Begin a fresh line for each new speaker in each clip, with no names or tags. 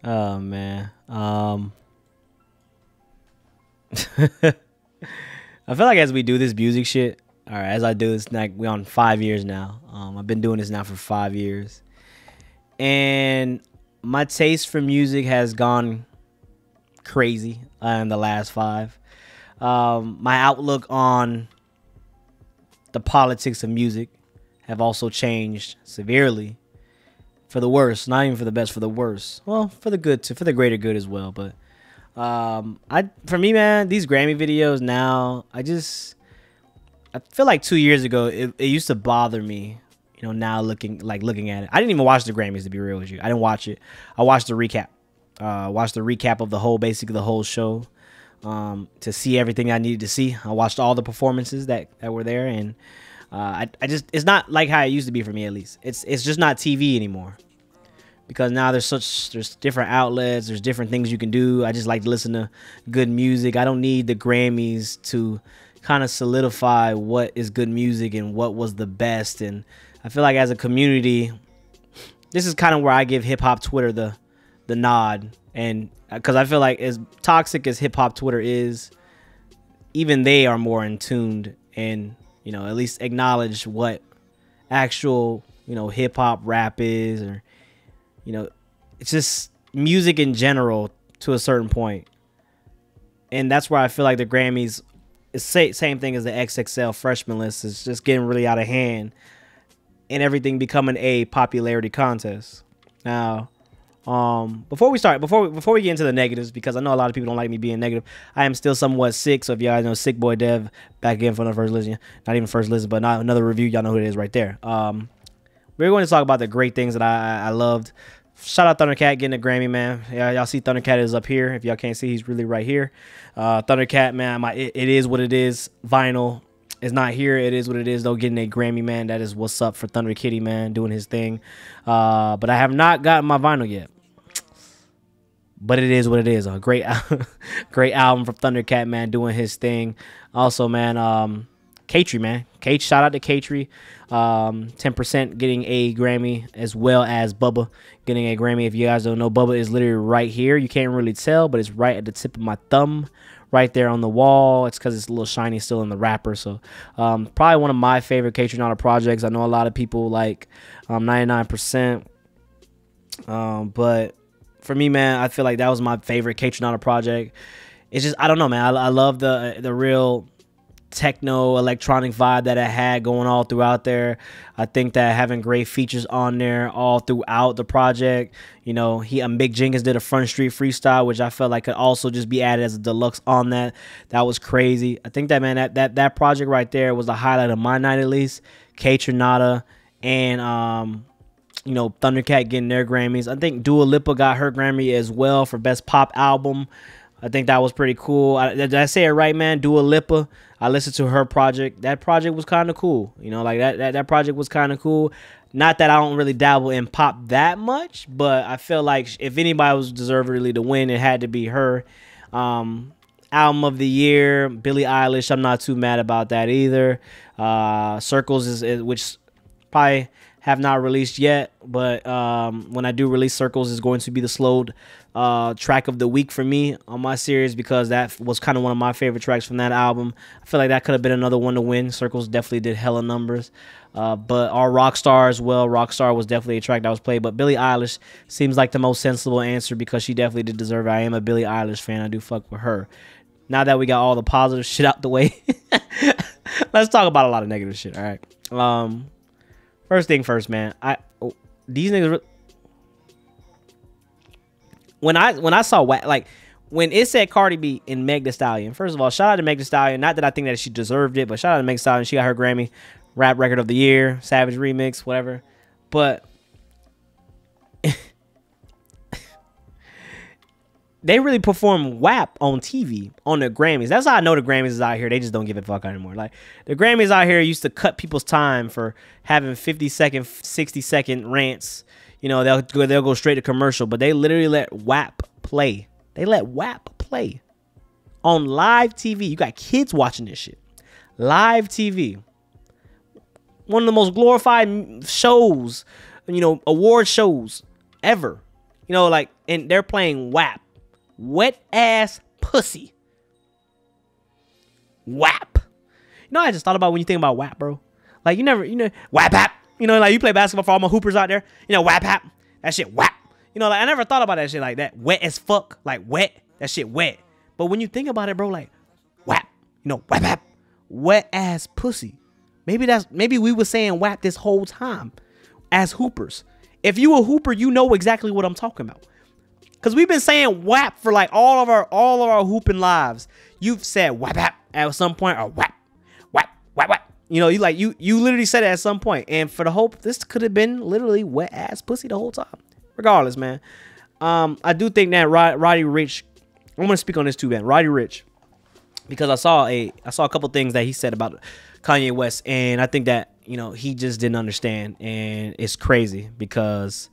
Oh man. I feel like as we do this music shit, or as I do this, like we on 5 years now. I've been doing this now for 5 years, and my taste for music has gone crazy in the last five. My outlook on the politics of music have also changed severely for the worse. Not even for the best, for the worse. Well, for the good too, for the greater good as well. But for me, man, these Grammy videos now, I feel like 2 years ago it used to bother me. You know, now looking at it, I didn't even watch the Grammys, to be real with you. I didn't watch it. I watched the recap. Watched the recap of basically the whole show, to see everything I needed to see. I watched all the performances that were there, and it's not like how it used to be for me. At least it's just not TV anymore, because now there's different outlets, there's different things you can do. I just like to listen to good music. I don't need the Grammys to kind of solidify what is good music and what was the best. And I feel like as a community, this is kind of where I give hip hop Twitter the nod. And because I feel like as toxic as hip hop Twitter is, even they are more in tuned and, you know, at least acknowledge what actual, you know, hip hop rap is, or, you know, it's just music in general to a certain point. And that's where I feel like the Grammys is same thing as the XXL freshman list. It's just getting really out of hand and everything becoming a popularity contest. Now, before we get into the negatives, because I know a lot of people don't like me being negative, I am still somewhat sick. So if you guys know Sick Boy Dev, back again for the first listen, not even first listen, but not another review, y'all know who it is right there. We're going to talk about the great things that I loved. Shout out Thundercat getting a Grammy, man. Yeah, y'all see Thundercat is up here. If y'all can't see, he's really right here. Thundercat, man, it is what it is. Vinyl is not here. It is what it is, though. Getting a Grammy, man, that is what's up for Thunder Kitty, man, doing his thing. But I have not gotten my vinyl yet. But it is what it is. A great, great album from Thundercat, man, doing his thing. Also, man, Katri, man. Shout out to Katri. 10% getting a Grammy, as well as Bubba getting a Grammy. If you guys don't know, Bubba is literally right here. You can't really tell, but it's right at the tip of my thumb, right there on the wall. It's because it's a little shiny still in the wrapper. So probably one of my favorite Katri projects. I know a lot of people like 99%. But for me, man, I feel like that was my favorite Katri project. It's just, I don't know, man. I love the real techno electronic vibe that it had going all throughout there. I think that having great features on there all throughout the project. You know, Big Jenkins did a Front Street freestyle, which I felt like could also just be added as a deluxe on that. That was crazy. I think that, man, that project right there was the highlight of my night, at least. Katri and you know, Thundercat getting their Grammys. I think Dua Lipa got her Grammy as well for Best Pop Album. I think that was pretty cool. Did I say it right, man? Dua Lipa. I listened to her project. That project was kind of cool. You know, like that project was kind of cool. Not that I don't really dabble in pop that much, but I feel like if anybody was deservedly to win, it had to be her. Album of the year, Billie Eilish. I'm not too mad about that either. Circles is which probably have not released yet, but when I do release, Circles is going to be the slowed track of the week for me on my series, because that was kind of one of my favorite tracks from that album. I feel like that could have been another one to win. Circles definitely did hella numbers. But our Rockstar as well. Rockstar was definitely a track that was played, but Billie Eilish seems like the most sensible answer, because she definitely did deserve it. I am a Billie Eilish fan. I do fuck with her. Now that we got all the positive shit out the way, let's talk about a lot of negative shit. All right. First thing first, man. These niggas. When I saw like when it said Cardi B and Meg Thee Stallion. First of all, shout out to Meg Thee Stallion. Not that I think that she deserved it, but shout out to Meg Thee Stallion. She got her Grammy Rap Record of the Year, Savage Remix, whatever. But they really perform WAP on TV on the Grammys. That's how I know the Grammys is out here. They just don't give a fuck anymore. Like, the Grammys out here used to cut people's time for having 50-second, 60-second rants. You know, they'll go straight to commercial, but they literally let WAP play. They let WAP play on live TV. You got kids watching this shit. Live TV. One of the most glorified shows, you know, award shows ever. You know, like, and they're playing WAP. Wet ass pussy. WAP. You know, I just thought about when you think about WAP, bro. Like, you never, WAP hap. You know, like, you play basketball for all my hoopers out there. You know, WAP hap. That shit WAP. You know, like, I never thought about that shit like that. Wet as fuck. Like, wet. That shit wet. But when you think about it, bro, like, WAP. You know, WAP hap. Wet ass pussy. Maybe we were saying WAP this whole time as hoopers. If you a hooper, you know exactly what I'm talking about. Because we've been saying WAP for like all of our hooping lives. You've said WAP at some point, or WAP. You know, you literally said it at some point. And for the hope, this could have been literally wet ass pussy the whole time. Regardless, man. I do think that Roddy Ricch, I'm gonna speak on this too, man. Roddy Ricch, because I saw a couple things that he said about Kanye West, and I think that, you know, he just didn't understand, and it's crazy because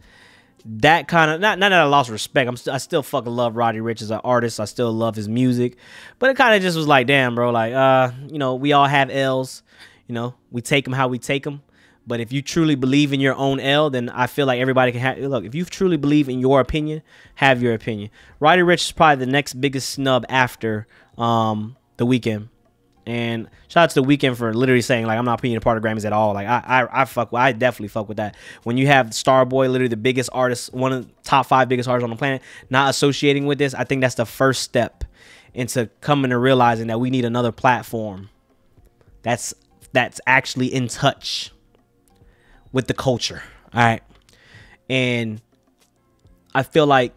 that kind of, not that I lost respect. I still fucking love Roddy Ricch as an artist. I still love his music, but it kind of just was like, damn, bro, like, you know, we all have L's. You know, we take them how we take them. But if you truly believe in your own L, then I feel like everybody can have. Look, if you truly believe in your opinion, have your opinion. Roddy Ricch is probably the next biggest snub after The Weeknd. And shout out to The Weeknd for literally saying, like, I'm not putting you a part of Grammys at all. Like, I definitely fuck with that. When you have Starboy, literally the biggest artist, one of the top 5 biggest artists on the planet, not associating with this, I think that's the first step into coming to realizing that we need another platform that's actually in touch with the culture. All right. And I feel like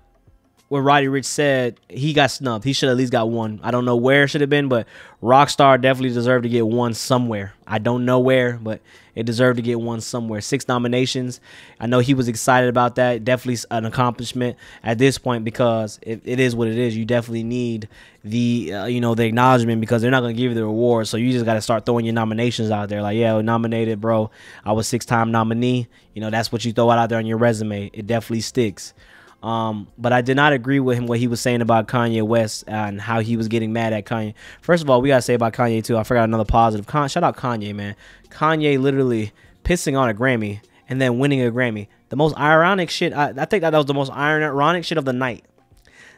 what Roddy Ricch said, he got snubbed. He should at least got one. I don't know where it should have been, but Rockstar definitely deserved to get one somewhere. I don't know where, but it deserved to get one somewhere. 6 nominations. I know he was excited about that. Definitely an accomplishment at this point, because it is what it is. You definitely need the you know, the acknowledgement, because they're not going to give you the reward. So you just got to start throwing your nominations out there. Like, yeah, we're nominated, bro. I was 6-time nominee. You know, that's what you throw out there on your resume. It definitely sticks. But I did not agree with him what he was saying about Kanye West and how he was getting mad at Kanye. First of all, we gotta say about Kanye too, I forgot another positive. Shout out Kanye, man. Kanye literally pissing on a Grammy and then winning a Grammy. The most ironic shit. I think that was the most ironic shit of the night.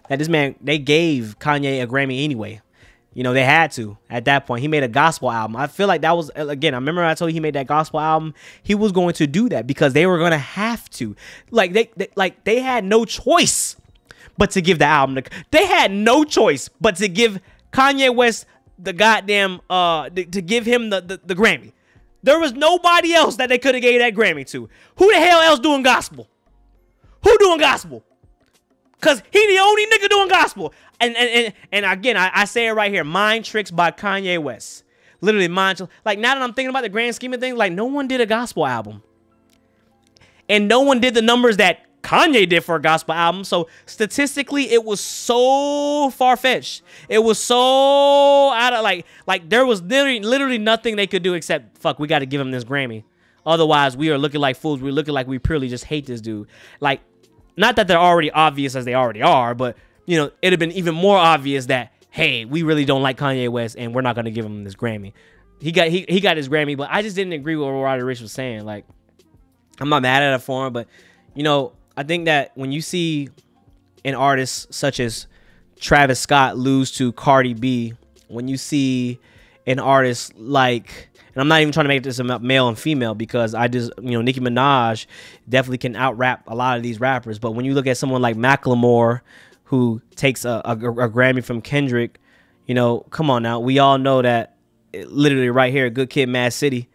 That this man, they gave Kanye a Grammy anyway. You know, they had to at that point. He made a gospel album. I feel like that was, again, I remember I told you he made that gospel album. He was going to do that because they were going to have to. Like, they had no choice but to give the album. They had no choice but to give Kanye West the goddamn, to give him the Grammy. There was nobody else that they could have gave that Grammy to. Who the hell else doing gospel? Who doing gospel? Because he the only nigga doing gospel. And again, I say it right here. Mind Tricks by Kanye West. Literally, like, now that I'm thinking about the grand scheme of things, like, no one did a gospel album. And no one did the numbers that Kanye did for a gospel album. So statistically, it was so far-fetched. It was so out of, like there was literally nothing they could do except, fuck, we got to give him this Grammy. Otherwise, we are looking like fools. We're looking like we purely just hate this dude. Like, not that they're already obvious as they already are, but, you know, it'd have been even more obvious that, hey, we really don't like Kanye West and we're not going to give him this Grammy. He got his Grammy, but I just didn't agree with what Roddy Ricch was saying. Like, I'm not mad at it for him, but, you know, I think that when you see an artist such as Travis Scott lose to Cardi B, when you see an artist like, and I'm not even trying to make this about male and female, because I just, you know, Nicki Minaj definitely can out-rap a lot of these rappers. But when you look at someone like Macklemore, who takes a Grammy from Kendrick, you know, come on now. We all know that literally right here, Good Kid, Mad City.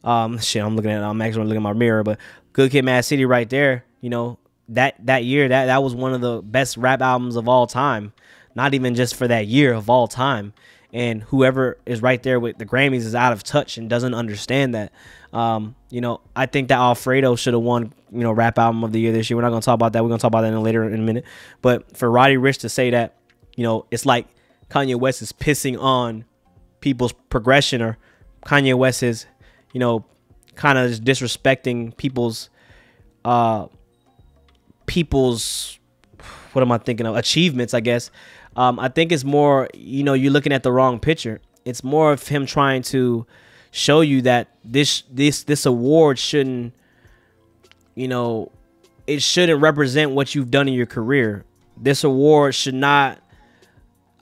I'm actually looking at my mirror, but Good Kid, Mad City right there, you know, that year, that was one of the best rap albums of all time. Not even just for that year, of all time. And whoever is right there with the Grammys is out of touch and doesn't understand that. You know, I think that Alfredo should have won, you know, rap album of the year this year. We're not going to talk about that. We're going to talk about that later in a minute. But for Roddy Ricch to say that, you know, it's like Kanye West is pissing on people's progression, or Kanye West is, you know, kind of just disrespecting people's, what am I thinking of? Achievements, I guess. I think it's more, you know, you're looking at the wrong picture. It's more of him trying to show you that this award shouldn't, you know, it shouldn't represent what you've done in your career. This award should not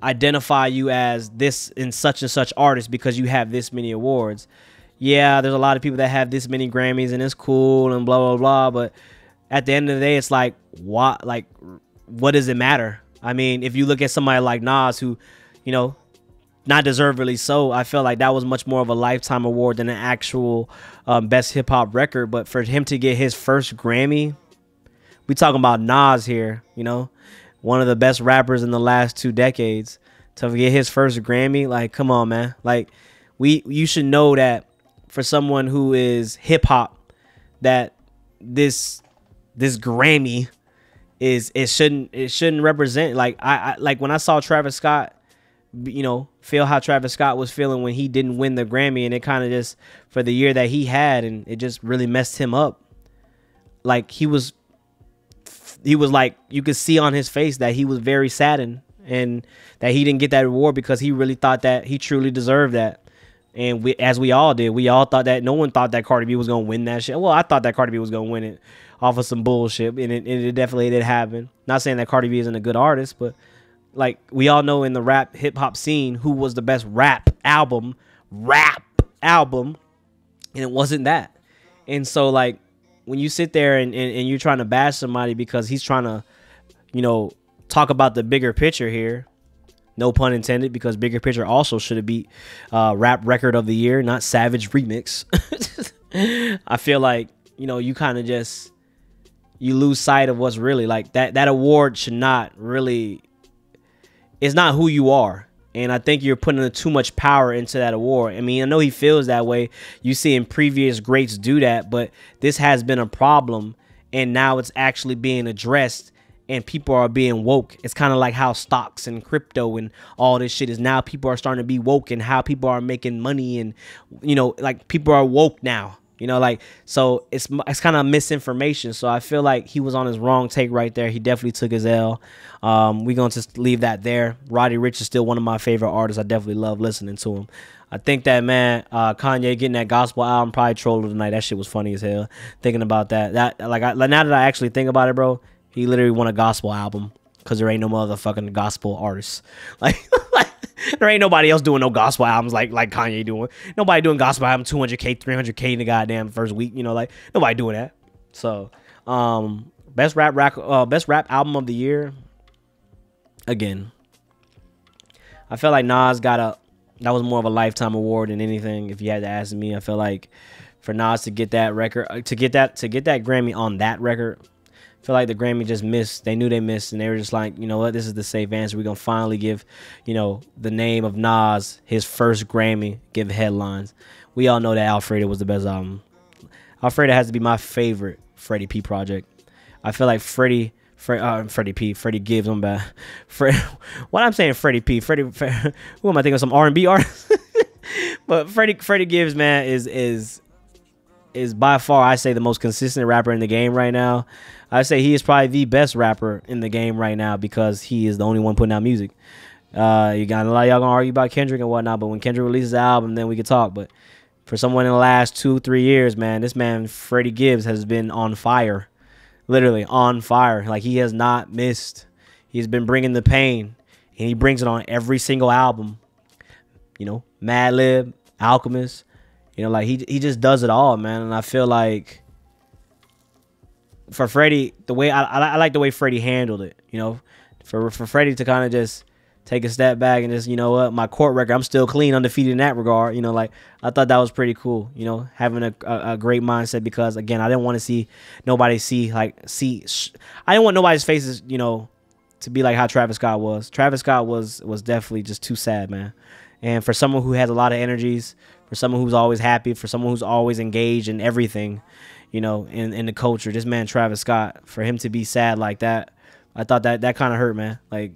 identify you as this and such artist because you have this many awards. Yeah, there's a lot of people that have this many Grammys and it's cool and blah blah blah, but at the end of the day, it's like what does it matter? I mean, if you look at somebody like Nas, who, you know, not deservedly so, I feel like that was much more of a lifetime award than an actual best hip hop record. But for him to get his first Grammy, we talking about Nas here, you know, one of the best rappers in the last 2 decades, to get his first Grammy, like, come on, man. Like, you should know that for someone who is hip hop, that this Grammy it shouldn't represent, like, I like when I saw Travis Scott, you know, feel how Travis Scott was feeling when he didn't win the Grammy, and it kind of just, for the year that he had, and it just really messed him up. Like, he was like, you could see on his face that he was very saddened and that he didn't get that award because he really thought that he truly deserved that. And as we all did, we all thought that, no one thought that Cardi B was going to win that shit. Well, I thought that Cardi B was going to win it off of some bullshit, and it definitely did happen. Not saying that Cardi B isn't a good artist, but like, we all know in the rap hip hop scene who was the best rap album, and it wasn't that. And so, like, when you sit there and you're trying to bash somebody because he's trying to, you know, talk about the bigger picture here, no pun intended, because bigger picture also should have beat rap record of the year, not Savage Remix. I feel like, you know, you kind of just, you lose sight of what's really, like, that award should not really, it's not who you are. And I think you're putting too much power into that award. I mean, I know he feels that way. You see in previous greats do that, but this has been a problem, and now it's actually being addressed, and people are being woke. It's kind of like how stocks and crypto and all this shit is now. People are starting to be woke, and how people are making money, and, you know, like, people are woke now. You know, like, so it's kind of misinformation. So I feel like he was on his wrong take right there. He definitely took his L. We're going to just leave that there. Roddy Ricch is still one of my favorite artists. I definitely love listening to him. I think that, man, Kanye getting that gospel album probably trolled tonight. That shit was funny as hell. Thinking about that. Now that I actually think about it, bro, he literally won a gospel album because there ain't no motherfucking gospel artists. Like, there ain't nobody else doing no gospel albums like Kanye doing. Nobody doing gospel album 200K, 300K in the goddamn first week. You know, like, nobody doing that. So, best rap album of the year. Again, I feel like Nas that was more of a lifetime award than anything. If you had to ask me, I feel like for Nas to get that record, to get that Grammy on that record, I feel like the Grammy just missed. They knew they missed, and they were just like, you know what, this is the safe answer. We're going to finally give, you know, the name of Nas his first Grammy, give headlines. We all know that Alfredo was the best album. Alfredo has to be my favorite Freddie P project. I feel like Freddie Gibbs, I'm bad. What I'm saying, Freddie P. Who am I thinking of, some R&B artist? But Freddie Gibbs, man, is by far, I say, the most consistent rapper in the game right now. I say he is probably the best rapper in the game right now because he is the only one putting out music. You got a lot of y'all gonna argue about Kendrick and whatnot, but when Kendrick releases the album, then we can talk. But for someone in the last 2-3 years, man, this man, Freddie Gibbs, has been on fire. Literally on fire. Like, he has not missed. He's been bringing the pain, and he brings it on every single album. You know, Madlib, Alchemist. You know, like, he just does it all, man. And I feel like for Freddie, the way I like the way Freddie handled it. You know, for Freddie to kind of just take a step back and just, you know what, my court record, I'm still clean, undefeated in that regard. You know, like, I thought that was pretty cool. You know, having a great mindset, because again, I didn't want to see nobody I didn't want nobody's faces, you know, to be like how Travis Scott was. Travis Scott was definitely just too sad, man. And for someone who has a lot of energies, for someone who's always happy, for someone who's always engaged in everything, you know, in the culture, this man Travis Scott, for him to be sad like that, I thought that kind of hurt, man. Like,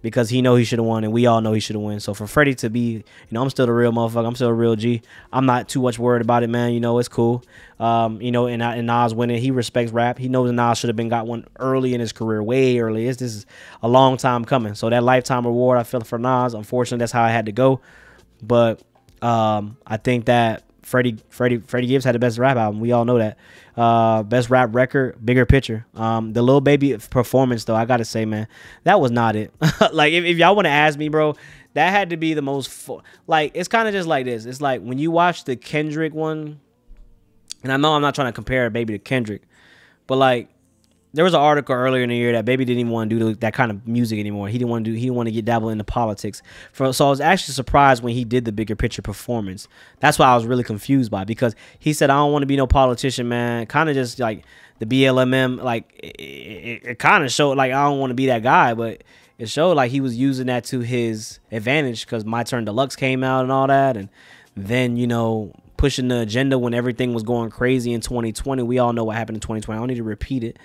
because he know he should have won, and we all know he should have won. So for Freddie to be, you know, I'm still the real motherfucker. I'm still a real G. I'm not too much worried about it, man. You know, it's cool. You know, and Nas winning, he respects rap. He knows Nas should have got one early in his career, way early. This is a long time coming. So that lifetime award, I feel, for Nas, unfortunately, that's how I had to go. But I think that Freddie Gibbs had the best rap album. We all know that. Best rap record, Bigger Picture. The Lil Baby performance, though, I gotta say, man, that was not it. Like, if y'all want to ask me, bro, that had to be the most like, it's kind of just like this. It's like when you watch the Kendrick one, and I know I'm not trying to compare Baby to Kendrick, but like, there was an article earlier in the year that Baby didn't even want to do that kind of music anymore. He didn't want to get dabbled into politics. So I was actually surprised when he did the Bigger Picture performance. That's why I was really confused by it, because he said, I don't want to be no politician, man. Kind of just like the BLMM, like it kind of showed like I don't want to be that guy, but it showed like he was using that to his advantage, because My Turn Deluxe came out and all that, and then, you know, pushing the agenda when everything was going crazy in 2020. We all know what happened in 2020. I don't need to repeat it.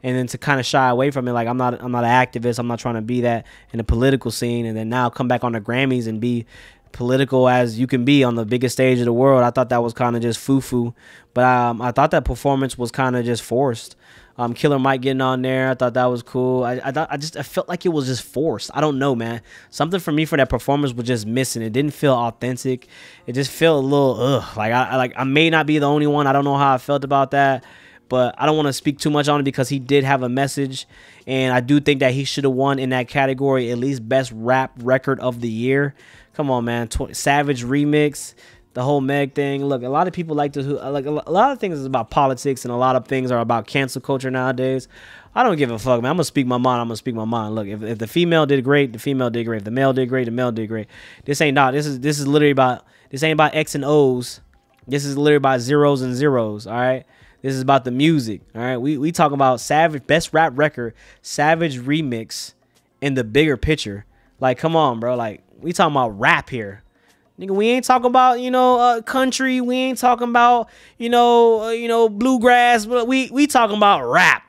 And then to kind of shy away from it, like I'm not an activist. I'm not trying to be that in the political scene. And then now come back on the Grammys and be political as you can be on the biggest stage of the world. I thought that was kind of just foo-foo. But I thought that performance was kind of just forced. Killer Mike getting on there, I thought that was cool. I felt like it was just forced. I don't know, man. Something for me for that performance was just missing. It didn't feel authentic. It just felt a little like I may not be the only one. I don't know how I felt about that, but I don't want to speak too much on it because he did have a message, and I do think that he should have won in that category, at least best rap record of the year. Come on, man. Savage remix. The whole Meg thing. Look, a lot of people like to like a lot of things is about politics, and a lot of things are about cancel culture nowadays. I don't give a fuck, man. I'm gonna speak my mind. I'm gonna speak my mind. Look, if the female did great, the female did great. If the male did great, the male did great. This ain't not. This is literally about. This ain't about X and O's. This is literally about zeros and zeros. All right. This is about the music. All right. We talking about Savage best rap record, Savage remix, in the Bigger Picture. Like, come on, bro. Like, we talking about rap here. Nigga, we ain't talking about, you know, country. We ain't talking about, you know, bluegrass. But we talking about rap.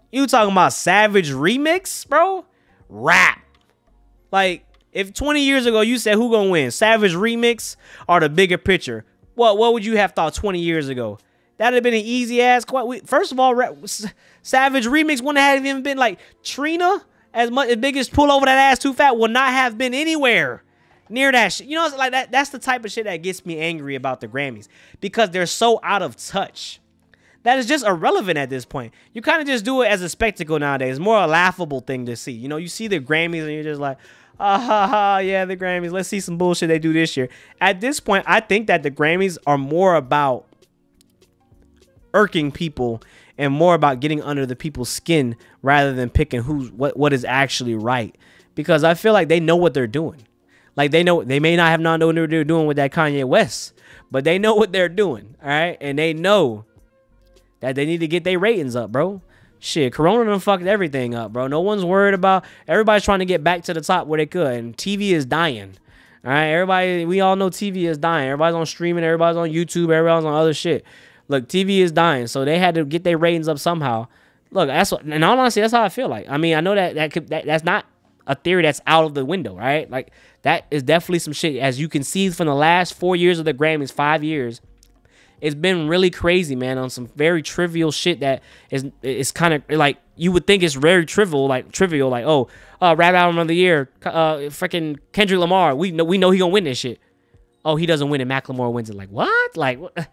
You talking about Savage remix, bro? Rap. Like, if 20 years ago you said who gonna win, Savage remix or the Bigger Picture, what would you have thought 20 years ago? That'd have been an easy ass. First of all, Savage remix wouldn't have even been like Trina. As big as Pull Over That Ass Too Fat would not have been anywhere near that shit. You know, like that. That's the type of shit that gets me angry about the Grammys, because they're so out of touch. That is just irrelevant at this point. You kind of just do it as a spectacle nowadays. It's more a laughable thing to see. You know, you see the Grammys and you're just like, ah, ha, ha, yeah, the Grammys. Let's see some bullshit they do this year. At this point, I think that the Grammys are more about irking people and more about getting under the people's skin rather than picking what is actually right. Because I feel like they know what they're doing. Like, they know, they may not have not known what they're doing with that Kanye West, but they know what they're doing, all right? And they know that they need to get their ratings up, bro. Shit, Corona done fucked everything up, bro. No one's worried about, everybody's trying to get back to the top where they could, and TV is dying, all right? Everybody, we all know TV is dying. Everybody's on streaming, everybody's on YouTube, everybody's on other shit. Look, TV is dying, so they had to get their ratings up somehow. Look, that's what, and honestly, that's how I feel like. I mean, I know that's not a theory that's out of the window, right? Like, that is definitely some shit. As you can see from the last 4 years of the Grammys, 5 years, it's been really crazy, man, on some very trivial shit that is kind of like, you would think it's very trivial, like oh, rap album of the year, freaking Kendrick Lamar. We know he gonna win this shit. Oh, he doesn't win it, Macklemore wins it. Like, what? Like, what?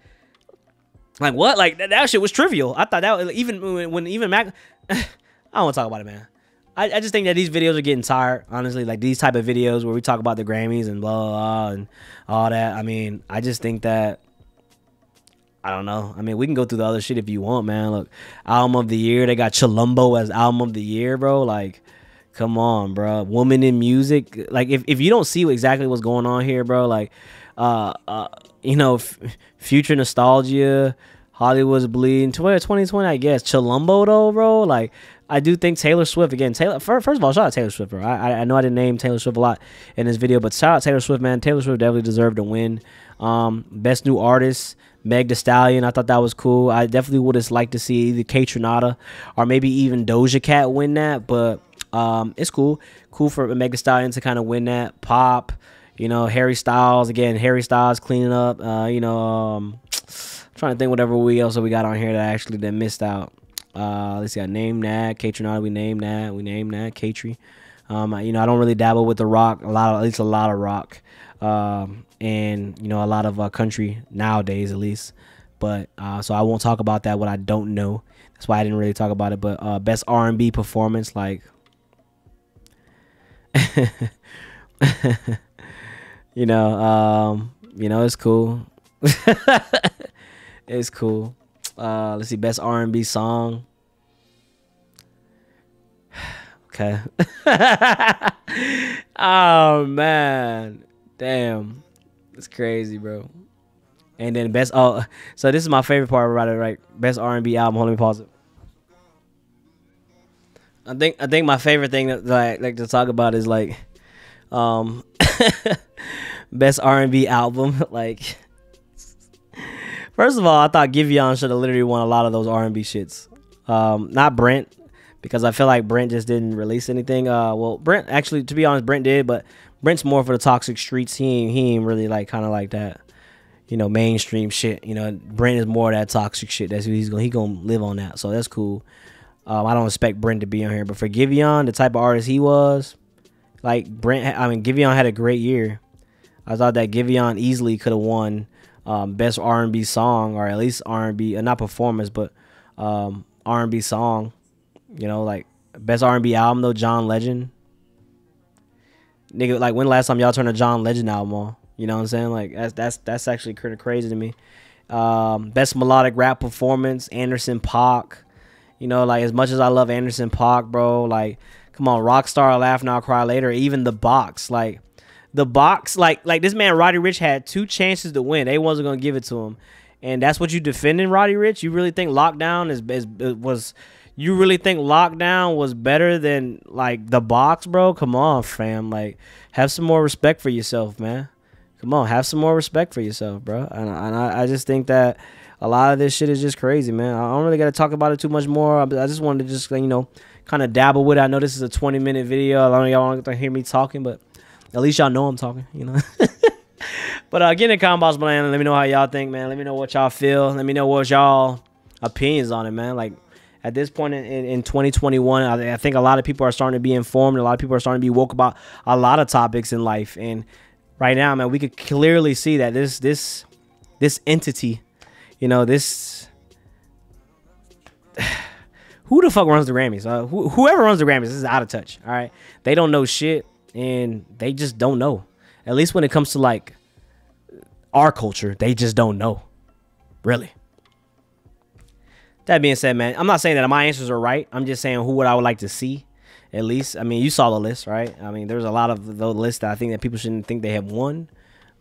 Like, what? Like, that shit was trivial. I thought that, even when Mac, I don't want to talk about it, man. I just think that these videos are getting tired, honestly. Like, these type of videos where we talk about the Grammys and blah, blah, blah, and all that. I mean, I just think that, I don't know. I mean, we can go through the other shit if you want, man. Look, album of the year. They got Chilumbo as album of the year, bro. Like, come on, bro. Woman in music. Like, if you don't see exactly what's going on here, bro, like, you know, Future Nostalgia, Hollywood's Bleeding, 2020, I guess. Chilumbo, though, bro. Like, I do think Taylor Swift, again, first of all, shout out Taylor Swift, bro. I know I didn't name Taylor Swift a lot in this video, but shout out Taylor Swift, man. Taylor Swift definitely deserved to win. Best New Artist, Meg Thee Stallion. I thought that was cool. I definitely would have liked to see either K Tronada or maybe even Doja Cat win that, but it's cool. Cool for Meg Thee Stallion to kind of win that. Pop, you know, Harry Styles, again, Harry Styles cleaning up, you know, trying to think whatever else we got on here that actually that missed out. Let's see, I named that. K Tronada, we named that. K-Tree. You know, I don't really dabble with the rock, at least a lot of rock. and you know, a lot of country nowadays, at least. But so I won't talk about that, what I don't know. That's why I didn't really talk about it. But best R&B performance, like you know, it's cool. It's cool. Let's see, best R&B song. Okay. Oh man, damn, it's crazy, bro. And then best, oh, so this is my favorite part about it, right? Best R&B album. Hold on, let me pause it. I think my favorite thing that I like to talk about is like, best R&B album. Like, first of all, I thought Giveon should have literally won a lot of those R&B shits. Not Brent, because I feel like Brent just didn't release anything. Well, Brent actually, to be honest, Brent did, but Brent's more for the toxic streets. He ain't really like kind of like that, you know, mainstream shit. You know, Brent is more of that toxic shit. That's who he gonna live on that. So that's cool. I don't expect Brent to be on here, but for Giveon, the type of artist he was, like Giveon had a great year. I thought that Giveon easily could have won best R&B song, or at least R&B, not performance, but R&B song. You know, like best R&B album though, John Legend. Nigga, like when last time y'all turned a John Legend album on? You know what I'm saying? Like that's actually kind of crazy to me. Best melodic rap performance, Anderson .Paak. You know, like as much as I love Anderson .Paak, bro, like come on, Rockstar, Laugh Now, Cry Later, even The Box, like The Box, like this man Roddy Ricch had 2 chances to win. They wasn't gonna give it to him, and that's what you defending Roddy Ricch? You really think Lockdown was? You really think Lockdown was better than like The Box, bro? Come on, fam. Like, have some more respect for yourself, man. Come on, have some more respect for yourself, bro. And I just think that a lot of this shit is just crazy, man. I don't really got to talk about it too much more. I just wanted to just, you know, kind of dabble with it. I know this is a 20-minute video. I don't know y'all want to hear me talking, but at least y'all know I'm talking, you know. But get in the comment box, man. Let me know how y'all think, man. Let me know what y'all feel. Let me know what y'all opinions on it, man. Like, at this point in 2021, I think a lot of people are starting to be informed. A lot of people are starting to be woke about a lot of topics in life. And right now, man, we could clearly see that this entity, you know, this who the fuck runs the Grammys? Whoever runs the Grammys, this is out of touch. All right, they don't know shit, and they just don't know. At least when it comes to like our culture, they just don't know, really. That being said, man, I'm not saying that my answers are right. I'm just saying what I would like to see, at least. I mean, you saw the list, right? I mean, there's a lot of the list that I think that people shouldn't think they have won,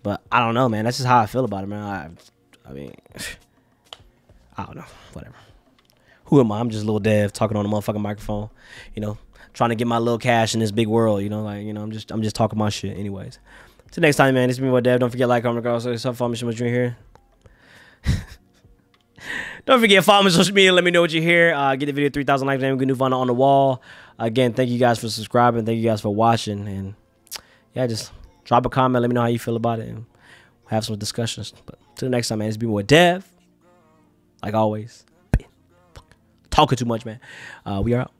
but I don't know, man. That's just how I feel about it, man. I mean, I don't know. Whatever. Who am I? I'm just a little dev talking on a motherfucking microphone, you know, trying to get my little cash in this big world, you know, like, you know, I'm just talking my shit anyways. Till next time, man, this is me, Dev. Don't forget, like, comment, regardless of follow me, so much you here. Don't forget, follow me on social media. Let me know what you hear. Get the video 3,000 likes. Good new fun on the wall. Again, thank you guys for subscribing. Thank you guys for watching. And yeah, just drop a comment. Let me know how you feel about it, and have some discussions. But till the next time, man, it's been with Dev. Like always, talking too much, man. We are out.